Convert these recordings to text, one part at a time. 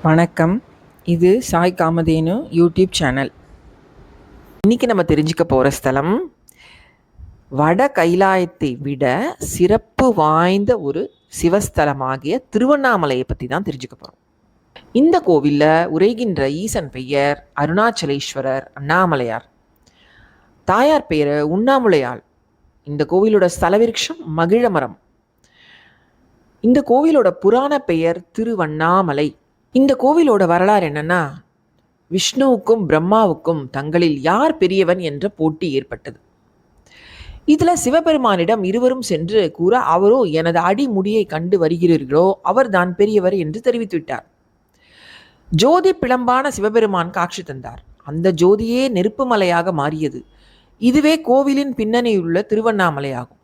வணக்கம். இது Sai Kamadhenu YouTube channel. இன்றைக்கி நம்ம தெரிஞ்சுக்க போகிற ஸ்தலம் வட கைலாயத்தை விட சிறப்பு வாய்ந்த ஒரு சிவஸ்தலமாகிய திருவண்ணாமலையை பற்றி தான் தெரிஞ்சுக்க போகிறோம். இந்த கோவிலில் உரைகின்ற ஈசன் பெயர் அருணாச்சலேஸ்வரர் அண்ணாமலையார். தாயார் பெயர் உண்ணாமுலையாள். இந்த கோவிலோட ஸ்தலவிருட்சம் மகிழமரம். இந்த கோவிலோட புராண பெயர் திருவண்ணாமலை. இந்த கோவிலோட வரலாறு என்னன்னா, விஷ்ணுவுக்கும் பிரம்மாவுக்கும் தங்களில் யார் பெரியவன் என்ற போட்டி ஏற்பட்டது. இதில் சிவபெருமானிடம் இருவரும் சென்று கூற, அவரோ எனது அடிமுடியை கண்டு வருகிறீர்களோ அவர் தான் பெரியவர் என்று தெரிவித்துவிட்டார். ஜோதி பிளம்பான சிவபெருமான் காட்சி தந்தார். அந்த ஜோதியே நெருப்பு மலையாக மாறியது. இதுவே கோவிலின் பின்னணியுள்ள திருவண்ணாமலையாகும்.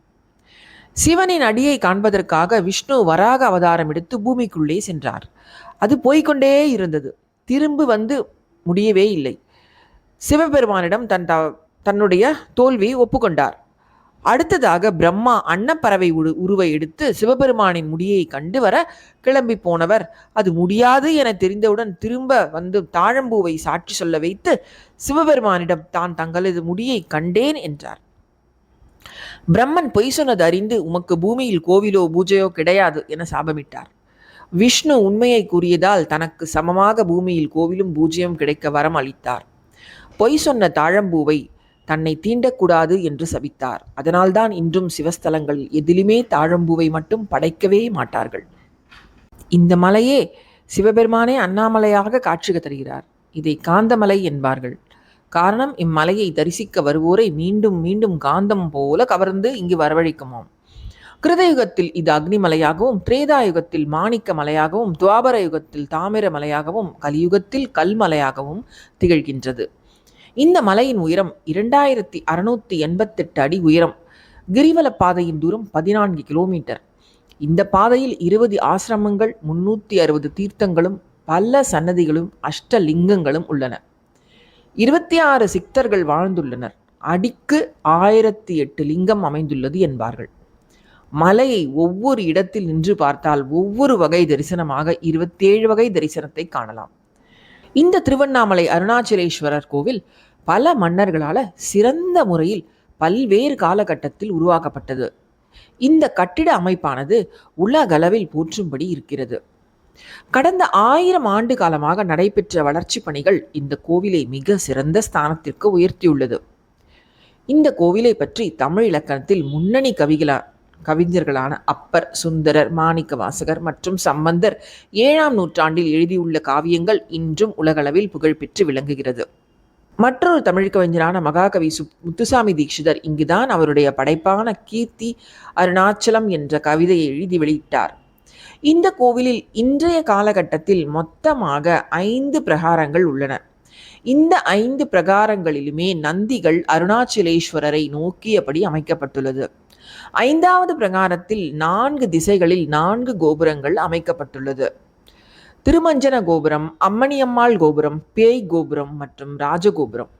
சிவனின் அடியை காண்பதற்காக விஷ்ணு வராக அவதாரம் எடுத்து பூமிக்குள்ளே சென்றார். அது போய்கொண்டே இருந்தது. திரும்ப வந்து முடியவே இல்லை. சிவபெருமானிடம் தன்னுடைய தோல்வியை ஒப்புக்கொண்டார். அடுத்ததாக பிரம்மா அன்னப்பறவை உருவை எடுத்து சிவபெருமானின் முடியை கண்டு வர கிளம்பி போனவர், அது முடியாது என தெரிந்தவுடன் திரும்ப வந்து தாழம்பூவை சாட்சி சொல்ல வைத்து சிவபெருமானிடம் தான் தங்களது முடியை கண்டேன் என்றார். பிரம்மன் பொய் சொன்னது அறிந்து, உமக்கு பூமியில் கோவிலோ பூஜையோ கிடையாது என சாபமிட்டார். விஷ்ணு உண்மையை கூறியதால் தனக்கு சமமாக பூமியில் கோவிலும் பூஜ்யம் கிடைக்க வரம் அளித்தார். பொய் சொன்ன தாழம்பூவை தன்னை தீண்டக்கூடாது என்று சபித்தார். அதனால்தான் இன்றும் சிவஸ்தலங்களில் எதிலுமே தாழம்பூவை மட்டும் படைக்கவே மாட்டார்கள். இந்த மலையே சிவபெருமானே அண்ணாமலையாக காட்சி தருகிறார். இதை காந்தமலை என்பார்கள். காரணம், இம்மலையை தரிசிக்க வருவோரை மீண்டும் மீண்டும் காந்தம் போல கவர்ந்து இங்கு வரவழைக்குமாம். கிருதயுகத்தில் இது அக்னிமலையாகவும், திரேதாயுகத்தில் மாணிக்க மலையாகவும், துவாபர யுகத்தில் தாமிர மலையாகவும், கலியுகத்தில் கல்மலையாகவும் திகழ்கின்றது. இந்த மலையின் உயரம் 2688 அடி உயரம். கிரிவல பாதையின் தூரம் 14 கிலோமீட்டர். இந்த பாதையில் 20 ஆசிரமங்கள், 360 தீர்த்தங்களும், பல சன்னதிகளும், அஷ்டலிங்கங்களும் உள்ளன. 26 சித்தர்கள் வாழ்ந்துள்ளனர். அடிக்கு 1008 லிங்கம் அமைந்துள்ளது என்பார்கள். மலையை ஒவ்வொரு இடத்தில் நின்று பார்த்தால் ஒவ்வொரு வகை தரிசனமாக 27 வகை தரிசனத்தை காணலாம். இந்த திருவண்ணாமலை அருணாச்சலேஸ்வரர் கோவில் பல மன்னர்களால் சிறந்த முறையில் பல்வேறு காலகட்டத்தில் உருவாக்கப்பட்டது. இந்த கட்டிட அமைப்பானது உலகளவில் போற்றும்படி இருக்கிறது. கடந்த 1000 ஆண்டு காலமாக நடைபெற்ற வளர்ச்சி பணிகள் இந்த கோவிலை மிக சிறந்த ஸ்தானத்திற்கு உயர்த்தியுள்ளது. இந்த கோவிலை பற்றி தமிழ் இலக்கணத்தில் முன்னணி கவிஞர்களான அப்பர், சுந்தரர், மாணிக்கவாசகர் மற்றும் சம்பந்தர் 7ஆம் நூற்றாண்டில் எழுதியுள்ள காவியங்கள் இன்றும் உலகளவில் புகழ்பெற்று விளங்குகிறது. மற்றொரு தமிழ் கவிஞரான மகாகவி முத்துசாமி தீட்சிதர் இங்குதான் அவருடைய படைப்பான கீர்த்தி அருணாச்சலம் என்ற கவிதையை எழுதி வெளியிட்டார். இந்த கோவிலில் இன்றைய காலகட்டத்தில் மொத்தமாக 5 பிரகாரங்கள் உள்ளன. இந்த 5 பிரகாரங்களிலுமே நந்திகள் அருணாச்சலேஸ்வரரை நோக்கியபடி அமைக்கப்பட்டுள்ளது. 5வது பிரகாரத்தில் 4 திசைகளில் 4 கோபுரங்கள் அமைக்கப்பட்டுள்ளது. திருமஞ்சன கோபுரம், அம்மணியம்மாள் கோபுரம், பேய் கோபுரம் மற்றும் ராஜகோபுரம்.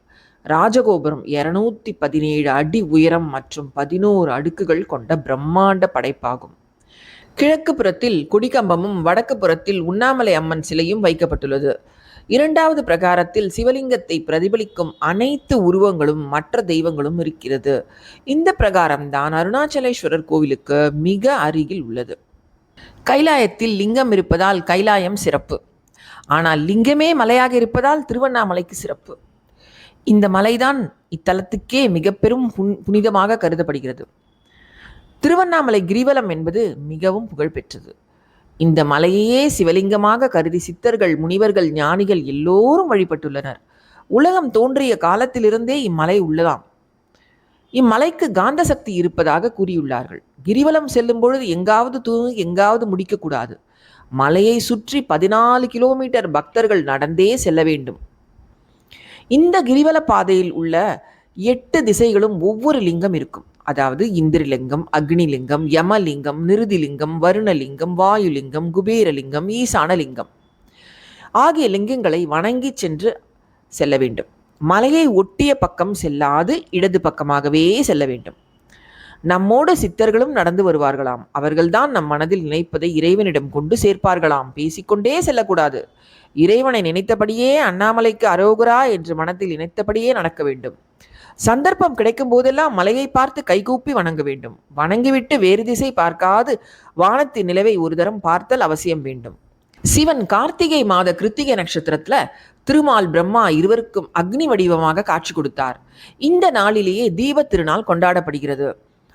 ராஜகோபுரம் 217 அடி உயரம் மற்றும் 11 அடுக்குகள் கொண்ட பிரம்மாண்ட படைப்பாகும். கிழக்கு புறத்தில் கொடிக்கம்பமும், வடக்கு புறத்தில் உண்ணாமலை அம்மன் சிலையும் வைக்கப்பட்டுள்ளது. 2வது பிரகாரத்தில் சிவலிங்கத்தை பிரதிபலிக்கும் அனைத்து உருவங்களும் மற்ற தெய்வங்களும் இருக்கிறது. இந்த பிரகாரம்தான் அருணாச்சலேஸ்வரர் கோவிலுக்கு மிக அருகில் உள்ளது. கைலாயத்தில் லிங்கம் இருப்பதால் கைலாயம் சிறப்பு. ஆனால் லிங்கமே மலையாக இருப்பதால் திருவண்ணாமலைக்கு சிறப்பு. இந்த மலைதான் இத்தலத்துக்கே மிக பெரும் புனிதமாக கருதப்படுகிறது. திருவண்ணாமலை கிரிவலம் என்பது மிகவும் புகழ்பெற்றது. இந்த மலையையே சிவலிங்கமாக கருதி சித்தர்கள், முனிவர்கள், ஞானிகள் எல்லோரும் வழிபட்டுள்ளனர். உலகம் தோன்றிய காலத்திலிருந்தே இம்மலை உள்ளதாம். இம்மலைக்கு காந்த சக்தி இருப்பதாக கூறியுள்ளார்கள். கிரிவலம் செல்லும் பொழுது எங்காவது தூங்கி எங்காவது முடிக்கக்கூடாது. மலையை சுற்றி 14 கிலோமீட்டர் பக்தர்கள் நடந்தே செல்ல வேண்டும். இந்த கிரிவல பாதையில் உள்ள 8 திசைகளும் ஒவ்வொரு லிங்கம் இருக்கும். அதாவது இந்திரலிங்கம், அக்னிலிங்கம், யமலிங்கம், நிருதிலிங்கம், வருணலிங்கம், வாயுலிங்கம், குபேரலிங்கம், ஈசானலிங்கம் ஆகிய லிங்கங்களை வணங்கி சென்று செல்ல வேண்டும். மலையை ஒட்டிய பக்கம் செல்லாது இடது பக்கமாகவே செல்ல வேண்டும். நம்மோடு சித்தர்களும் நடந்து வருவார்களாம். அவர்கள்தான் நம் மனதில் நினைப்பதை இறைவனிடம் கொண்டு சேர்ப்பார்களாம். பேசிக்கொண்டே செல்லக்கூடாது. இறைவனை நினைத்தபடியே அண்ணாமலைக்கு அரோகரா என்று மனத்தில் நினைத்தபடியே நடக்க வேண்டும். சந்தர்ப்பம் கிடைக்கும் போதெல்லாம் மலையை பார்த்து கைகூப்பி வணங்க வேண்டும். வணங்கிவிட்டு வேறு திசை பார்க்காது வானத்தின் நிலவை ஒரு தரம் பார்த்தல் அவசியம் வேண்டும். சிவன் கார்த்திகை மாத கிருத்திகை நட்சத்திரத்துல திருமால் பிரம்மா இருவருக்கும் அக்னி வடிவமாக காட்சி கொடுத்தார். இந்த நாளிலேயே தீப திருநாள் கொண்டாடப்படுகிறது.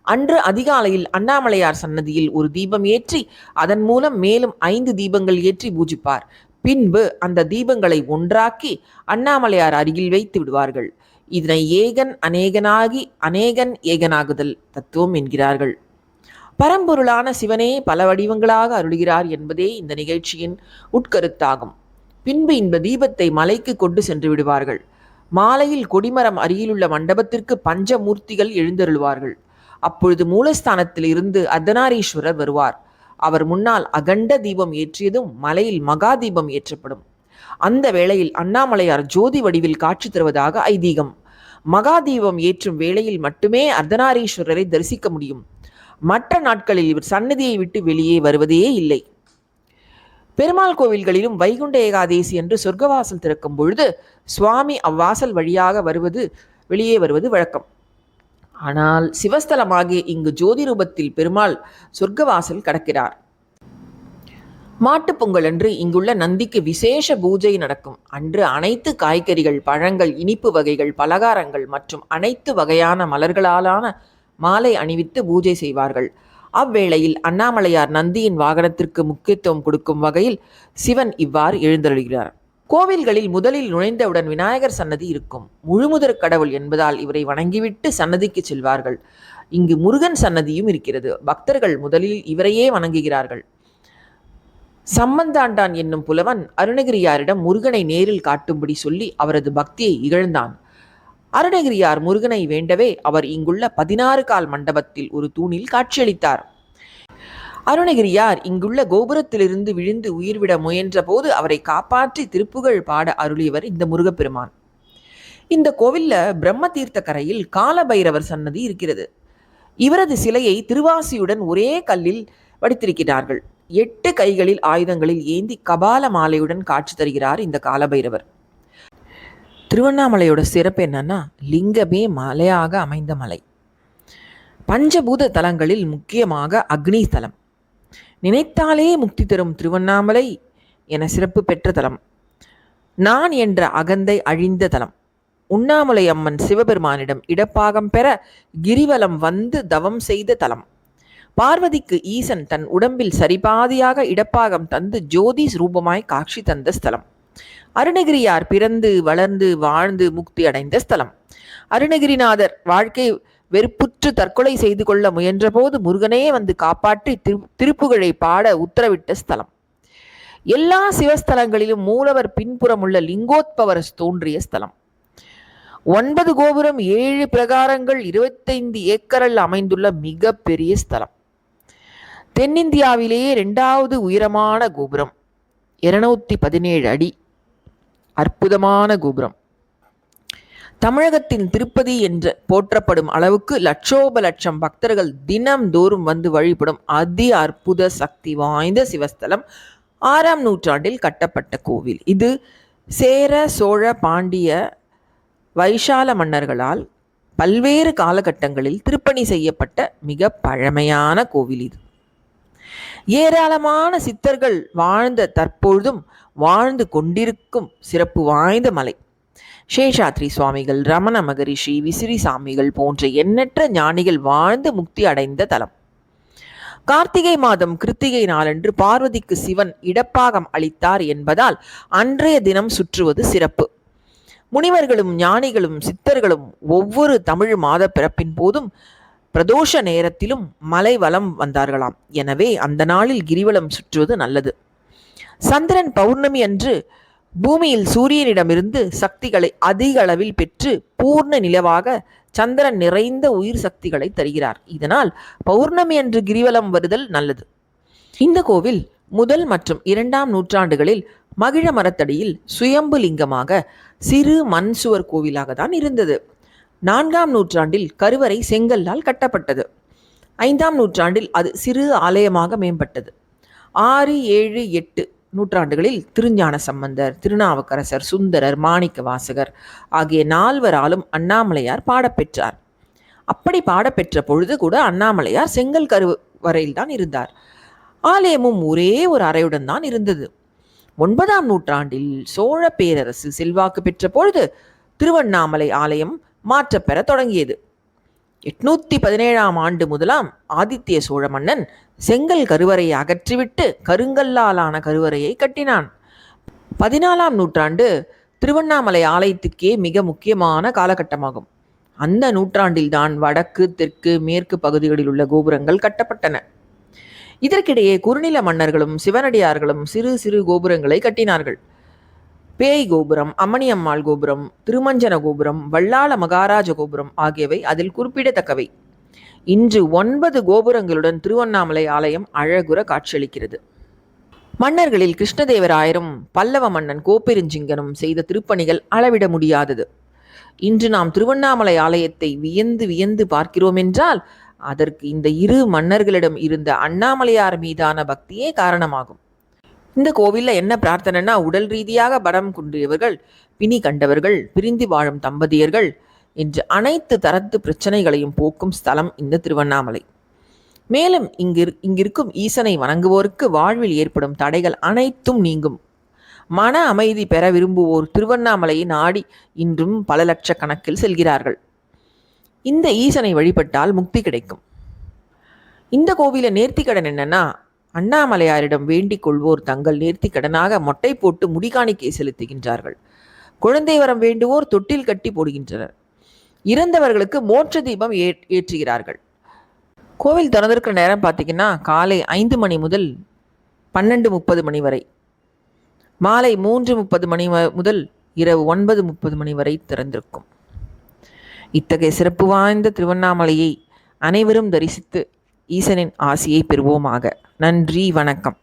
அன்று அதிகாலையில் அண்ணாமலையார் சன்னதியில் ஒரு தீபம் ஏற்றி அதன் மூலம் மேலும் 5 தீபங்கள் ஏற்றி பூஜிப்பார். பின்பு அந்த தீபங்களை ஒன்றாக்கி அண்ணாமலையார் அருகில் வைத்து விடுவார்கள். இதனை ஏகன் அநேகனாகி அநேகன் ஏகனாகுதல் தத்துவம் என்கிறார்கள். பரம்பொருளான சிவனே பல வடிவங்களாக அருளுகிறார் என்பதே இந்த நிகழ்ச்சியின் உட்கருத்தாகும். பின்பு இந்த தீபத்தை மலைக்கு கொண்டு சென்று விடுவார்கள். மாலையில் கொடிமரம் அருகிலுள்ள மண்டபத்திற்கு பஞ்சமூர்த்திகள் எழுந்தருள்வார்கள். அப்பொழுது மூலஸ்தானத்தில் இருந்து அர்த்தநாரீஸ்வரர் வருவார். அவர் முன்னால் அகண்ட தீபம் ஏற்றியதும் மலையில் மகா தீபம் ஏற்றப்படும். அந்த வேளையில் அண்ணாமலையார் ஜோதி வடிவில் காட்சி தருவதாக ஐதீகம். மகா தீபம் ஏற்றும் வேளையில் மட்டுமே அர்த்தநாரீஸ்வரரை தரிசிக்க முடியும். மற்ற நாட்களில் இவர் சன்னதியை விட்டு வெளியே வருவதே இல்லை. பெருமாள் கோவில்களிலும் வைகுண்ட ஏகாதேசி என்று சொர்க்கவாசல் திறக்கும் பொழுது சுவாமி அவ்வாசல் வழியாக வெளியே வருவது வழக்கம். ஆனால் சிவஸ்தலமாகிய இங்கு ஜோதி ரூபத்தில் பெருமாள் சொர்க்கவாசல் கடக்கிறார். மாட்டுப் பொங்கல் அன்று இங்குள்ள நந்திக்கு விசேஷ பூஜை நடக்கும். அன்று அனைத்து காய்கறிகள், பழங்கள், இனிப்பு வகைகள், பலகாரங்கள் மற்றும் அனைத்து வகையான மலர்களாலான மாலை அணிவித்து பூஜை செய்வார்கள். அவ்வேளையில் அண்ணாமலையார் நந்தியின் வாகனத்திற்கு முக்கியத்துவம் கொடுக்கும் வகையில் சிவன் இவ்வாறு எழுந்தருளுகிறார். கோவில்களில் முதலில் நுழைந்தவுடன் விநாயகர் சன்னதி இருக்கும். முழுமுதற் கடவுள் என்பதால் இவரை வணங்கிவிட்டு சன்னதிக்கு செல்வார்கள். இங்கு முருகன் சன்னதியும் இருக்கிறது. பக்தர்கள் முதலில் இவரையே வணங்குகிறார்கள். சம்பந்தாண்டான் என்னும் புலவன் அருணகிரியாரிடம் முருகனை நேரில் காட்டும்படி சொல்லி அவரது பக்தியை இகழ்ந்தான். அருணகிரியார் முருகனை வேண்டவே அவர் இங்குள்ள 16 கால் மண்டபத்தில் ஒரு தூணில் காட்சியளித்தார். அருணகிரியார் இங்குள்ள கோபுரத்திலிருந்து விழுந்து உயிர்விட முயன்ற போது அவரை காப்பாற்றி திருப்புகழ் பாட அருளியவர் இந்த முருகப்பெருமான். இந்த கோவில்ல பிரம்ம தீர்த்த கரையில் காலபைரவர் சன்னதி இருக்கிறது. இவரது சிலையை திருவாசியுடன் ஒரே கல்லில் வடித்திருக்கிறார்கள். 8 கைகளில் ஆயுதங்களில் ஏந்தி கபால மாலையுடன் காட்சி தருகிறார் இந்த காலபைரவர். திருவண்ணாமலையோட சிறப்பு என்னன்னா, லிங்கமே மலையாக அமைந்த மலை. பஞ்சபூத தலங்களில் முக்கியமாக அக்னி தலம். நினைத்தாலே முக்தி தரும் திருவண்ணாமலை என சிறப்பு பெற்ற தலம். நான் என்ற அகந்தை அழிந்த தலம். உண்ணாமலை அம்மன் சிவபெருமானிடம் இடப்பாகம் பெற கிரிவலம் வந்து தவம் செய்த தலம். பார்வதிக்கு ஈசன் தன் உடம்பில் சரிபாதியாக இடப்பாகம் தந்து ஜோதி ரூபமாய் காட்சி தந்த ஸ்தலம். அருணகிரியார் பிறந்து வளர்ந்து வாழ்ந்து முக்தி அடைந்த ஸ்தலம். அருணகிரிநாதர் வாழ்க்கை வெறுப்புற்று தற்கொலை செய்து கொள்ள முயன்றபோது முருகனே வந்து காப்பாற்றி திருப்புகழை பாட உத்தரவிட்ட ஸ்தலம். எல்லா சிவஸ்தலங்களிலும் மூலவர் பின்புறம் உள்ள லிங்கோத்பவர் தோன்றிய ஸ்தலம். 9 கோபுரம், 7 பிரகாரங்கள், 25 ஏக்கரில் அமைந்துள்ள மிக பெரிய ஸ்தலம். தென்னிந்தியாவிலேயே 2வது உயரமான கோபுரம், 217 அடி. அற்புதமான கோபுரம். தமிழகத்தின் திருப்பதி என்று போற்றப்படும் அளவுக்கு லட்சோப லட்சம் பக்தர்கள் தினம்தோறும் வந்து வழிபடும் அதி அற்புத சக்தி வாய்ந்த சிவஸ்தலம் 6ஆம் நூற்றாண்டில் கட்டப்பட்ட கோவில். இது சேர, சோழ, பாண்டிய, வைசால மன்னர்களால் பல்வேறு காலகட்டங்களில் திருப்பணி செய்யப்பட்ட மிக பழமையான கோவில் இது. ஏராளமான சித்தர்கள் வாழ்ந்த தற்பொழுதும் வாழ்ந்து கொண்டிருக்கும் சிறப்பு வாய்ந்த மலை. சேஷாத்ரி சுவாமிகள், ரமண மகரிஷி, விசிறி சாமிகள் போன்ற எண்ணற்ற ஞானிகள் வாழ்ந்து முக்தி அடைந்த தலம். கார்த்திகை மாதம் கிருத்திகை நாளன்று பார்வதிக்கு சிவன் இடப்பாகம் அளித்தார் என்பதால் அன்றைய தினம் சுற்றுவது சிறப்பு. முனிவர்களும் ஞானிகளும் சித்தர்களும் ஒவ்வொரு தமிழ் மாத பிறப்பின் போதும் பிரதோஷ நேரத்திலும் மலை வலம் வந்தார்களாம். எனவே அந்த நாளில் கிரிவலம் சுற்றுவது நல்லது. சந்திரன் பௌர்ணமி அன்று பூமியில் சூரியனிடமிருந்து சக்திகளை அதிக அளவில் பெற்று பூர்ண நிலவாக சந்திரன் நிறைந்த உயிர் சக்திகளை தருகிறார். இதனால் பௌர்ணமி அன்று கிரிவலம் வருதல் நல்லது. இந்த கோவில் 1 மற்றும் 2ஆம் நூற்றாண்டுகளில் மகிழ மரத்தடியில் சுயம்பு லிங்கமாக சிறு மண் சுவர் கோவிலாக தான் இருந்தது. 4ஆம் நூற்றாண்டில் கருவறை செங்கல்லால் கட்டப்பட்டது. 5ஆம் நூற்றாண்டில் அது சிறு ஆலயமாக மேம்பட்டது. 6, 7, 8 நூற்றாண்டுகளில் திருஞான சம்பந்தர், திருநாவுக்கரசர், சுந்தரர், மாணிக்க வாசகர் ஆகிய 4வராலும் அண்ணாமலையார் பாடப்பெற்றார். அப்படி பாடப்பெற்ற பொழுது கூட அண்ணாமலையார் செங்கல் கருவறையில் தான் இருந்தார். ஆலயமும் ஒரே ஒரு அறையுடன் தான் இருந்தது. 9ஆம் நூற்றாண்டில் சோழ பேரரசு செல்வாக்கு பெற்ற பொழுது திருவண்ணாமலை ஆலயம் மாற்றப்பெற தொடங்கியது. 817ஆம் ஆண்டு முதலாம் ஆதித்ய சோழ மன்னன் செங்கல் கருவறையை அகற்றிவிட்டு கருங்கல்லாலான கருவறையை கட்டினான். 14ஆம் நூற்றாண்டு திருவண்ணாமலை ஆலயத்துக்கே மிக முக்கியமான காலகட்டமாகும். அந்த நூற்றாண்டில்தான் வடக்கு, தெற்கு, மேற்கு பகுதிகளில் உள்ள கோபுரங்கள் கட்டப்பட்டன. இதற்கிடையே குறுநில மன்னர்களும் சிவனடியார்களும் சிறு சிறு கோபுரங்களை கட்டினார்கள். பேய் கோபுரம், அம்மணியம்மாள் கோபுரம், திருமஞ்சன கோபுரம், வல்லாள மகாராஜ கோபுரம் ஆகியவை அதில் குறிப்பிடத்தக்கவை. இன்று 9 கோபுரங்களுடன் திருவண்ணாமலை ஆலயம் அழகுற காட்சியளிக்கிறது. மன்னர்களில் கிருஷ்ணதேவராயரும் பல்லவ மன்னன் கோப்பெருஞ்சிங்கனும் செய்த திருப்பணிகள் அளவிட முடியாதது. இன்று நாம் திருவண்ணாமலை ஆலயத்தை வியந்து வியந்து பார்க்கிறோம் என்றால் அதற்கு இந்த இரு மன்னர்களிடம் இருந்த அண்ணாமலையார் மீதான பக்தியே காரணமாகும். இந்த கோவிலில் என்ன பிரார்த்தனைனா, உடல் ரீதியாக பலம் குன்றியவர்கள், பிணி கண்டவர்கள், பிரிந்து வாழும் தம்பதியர்கள் என்று அனைத்து தரத்து பிரச்சனைகளையும் போக்கும் ஸ்தலம் இந்த திருவண்ணாமலை. மேலும் இங்கிருக்கும் ஈசனை வணங்குவோருக்கு வாழ்வில் ஏற்படும் தடைகள் அனைத்தும் நீங்கும். மன அமைதி பெற விரும்புவோர் திருவண்ணாமலையை நாடி இன்றும் பல லட்சக்கணக்கில் செல்கிறார்கள். இந்த ஈசனை வழிபட்டால் முக்தி கிடைக்கும். இந்த கோவில நேர்த்திக்கடன் என்னன்னா, அண்ணாமலையாரிடம் வேண்டிக் கொள்வோர் தங்கள் நேர்த்திக்கடனாக மொட்டை போட்டு முடிகாணிக்கை செலுத்துகின்றார்கள். குழந்தை வரம் வேண்டுவோர் தொட்டில் கட்டி போடுகின்றனர். இறந்தவர்களுக்கு மோட்ச தீபம் ஏற்றுகிறார்கள். கோவில் திறந்திருக்கிற நேரம் பார்த்தீங்கன்னா காலை 5 மணி முதல் 12:30 மணி வரை, மாலை 3:30 மணி முதல் இரவு 9:30 மணி வரை திறந்திருக்கும். இத்தகைய சிறப்பு வாய்ந்த திருவண்ணாமலையை அனைவரும் தரிசித்து ஈசனின் ஆசியை பெறுவோமாக. நன்றி, வணக்கம்.